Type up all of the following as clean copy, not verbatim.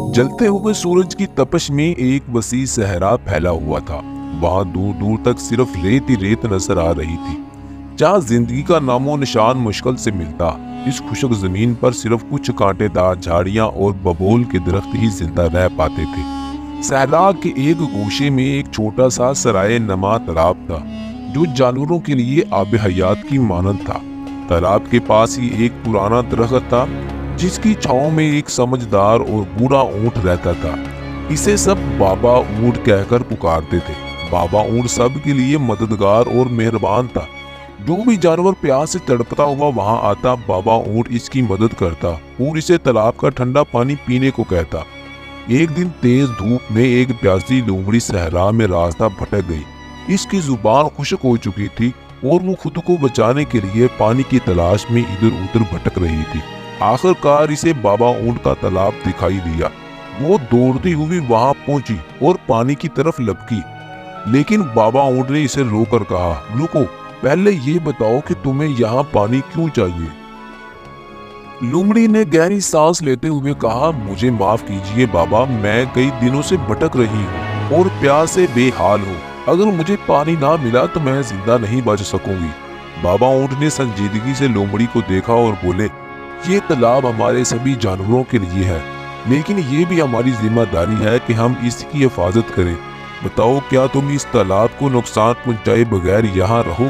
जलते हुए सूरज की तपश में एक वसी सहरा फैला हुआ था। वहां दूर दूर तक सिर्फ रेत ही रेत नजर आ रही थी, जहां जिंदगी का नामो निशान मुश्किल से मिलता। इस खुशक जमीन पर सिर्फ कुछ कांटेदार झाड़ियां और बबूल के दरख्त ही जिंदा रह पाते थे। सहरा के एक गोशे में एक छोटा सा सराय नमा तालाब था, जो जानवरों के लिए आब हयात की मानद था। तालाब के पास ही एक पुराना दरख्त था, जिसकी छांव में एक समझदार और बूढ़ा ऊंट रहता था। इसे सब बाबा ऊंट कहकर पुकारते थे। बाबा ऊंट सब के लिए मददगार और मेहरबान था। जो भी जानवर प्यास से तड़पता हुआ वहां आता, बाबा ऊंट इसकी मदद करता और इसे तालाब का ठंडा पानी पीने को कहता। एक दिन तेज धूप में एक प्यासी लोमड़ी सहरा में रास्ता भटक गई। इसकी जुबान खुश्क हो चुकी थी और वो खुद को बचाने के लिए पानी की तलाश में इधर उधर भटक रही थी। आखिरकार इसे बाबा ऊंट का तालाब दिखाई दिया। वो दौड़ती हुई वहां पहुंची और पानी की तरफ लपकी, लेकिन बाबा ऊंट ने इसे रोककर कहा, रुको, पहले ये बताओ कि तुम्हें यहाँ पानी क्यों चाहिए। लोमड़ी ने गहरी सांस लेते हुए कहा, मुझे माफ कीजिए बाबा, मैं कई दिनों से भटक रही हूँ और प्यास से बेहाल हूँ। अगर मुझे पानी ना मिला तो मैं जिंदा नहीं बच सकूंगी। बाबा ऊंट ने संजीदगी से लोमड़ी को देखा और बोले, ये तालाब हमारे सभी जानवरों के लिए है, लेकिन ये भी हमारी जिम्मेदारी है कि हम इसकी हिफाजत करें। बताओ, क्या तुम इस तालाब को नुकसान पहुंचाए बगैर यहाँ रहो?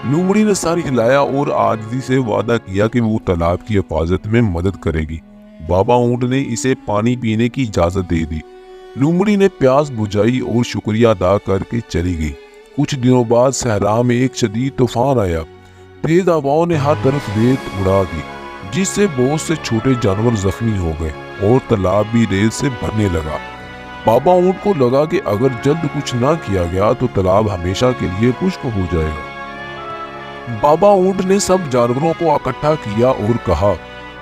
लोमड़ी ने सर हिलाया और आजिज़ी से वादा किया कि वो तालाब की हिफाजत में मदद करेगी। बाबा ऊंट ने इसे पानी पीने की इजाजत दे दी। लोमड़ी ने प्यास बुझाई और शुक्रिया अदा करके चली गई। कुछ दिनों बाद सहरा में एक शदीद तूफान आया। तेज हवाओं ने हर तरफ रेत उड़ा दी, जिससे बहुत से छोटे जानवर जख्मी हो गए और तालाब भी रेत से भरने लगा। बाबा ऊंट को लगा कि अगर जल्द कुछ ना किया गया तो तालाब हमेशा के लिए खुश्क हो जाएगा। बाबा ऊंट ने सब जानवरों को इकट्ठा किया और कहा,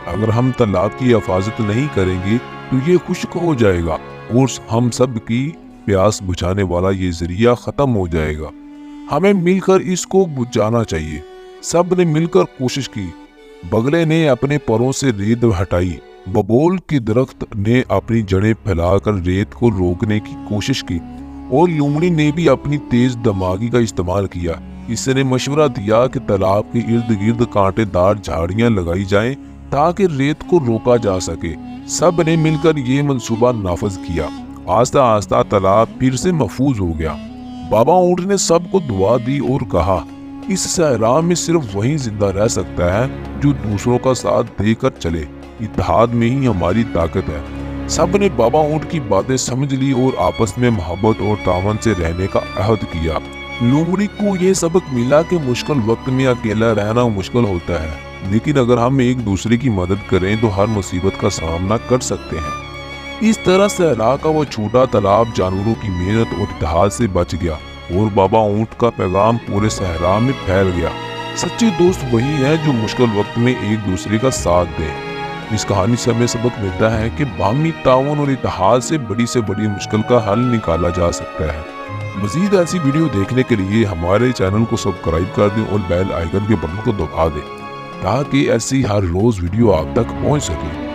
अगर हम तालाब की हिफाजत नहीं करेंगे तो ये खुश्क हो जाएगा और हम सब की प्यास बुझाने वाला ये जरिया खत्म हो जाएगा। हमें मिलकर इसको बुझाना चाहिए। सब ने मिलकर कोशिश की। बगले ने अपने परों से रेत हटाई, बबूल के दरख्त ने अपनी जड़ें फैलाकर रेत को रोकने की कोशिश की और लोमड़ी ने भी अपनी तेज दिमागी का इस्तेमाल किया। इसने मशवरा दिया कि तालाब के इर्द गिर्द कांटेदार झाड़ियां लगाई जाएं ताकि रेत को रोका जा सके। सब ने मिलकर ये मंसूबा नाफज किया। आस्ता आस्ता तालाब फिर से महफूज हो गया। बाबा ऊंट ने सबको दुआ दी और कहा, इस सहरा में सिर्फ वही जिंदा रह सकता है जो दूसरों का साथ देकर चले। इत्तेहाद में ही हमारी ताकत है। सब ने बाबा ऊंट की बातें समझ ली और आपस में मोहब्बत और तावन से रहने का अहद किया। लोमड़ी को ये सबक मिला कि मुश्किल वक्त में अकेला रहना मुश्किल होता है, लेकिन अगर हम एक दूसरे की मदद करें तो हर मुसीबत का सामना कर सकते हैं। इस तरह सहरा का वो छोटा तालाब जानवरों की मेहनत और इत्तेहाद से बच गया और बाबा ऊंट का पैगाम पूरे सहरा में फैल गया। सच्चे दोस्त वही है जो मुश्किल वक्त में एक दूसरे का साथ दे। इस कहानी से हमें सबक मिलता है कि बाहमी ताउन और इत्तेहाद से बड़ी मुश्किल का हल निकाला जा सकता है। मजीद ऐसी वीडियो देखने के लिए हमारे चैनल को सब्सक्राइब कर दें और बेल आइकन के बटन को दबा दें, ताकि ऐसी हर रोज वीडियो आप तक पहुंच सके।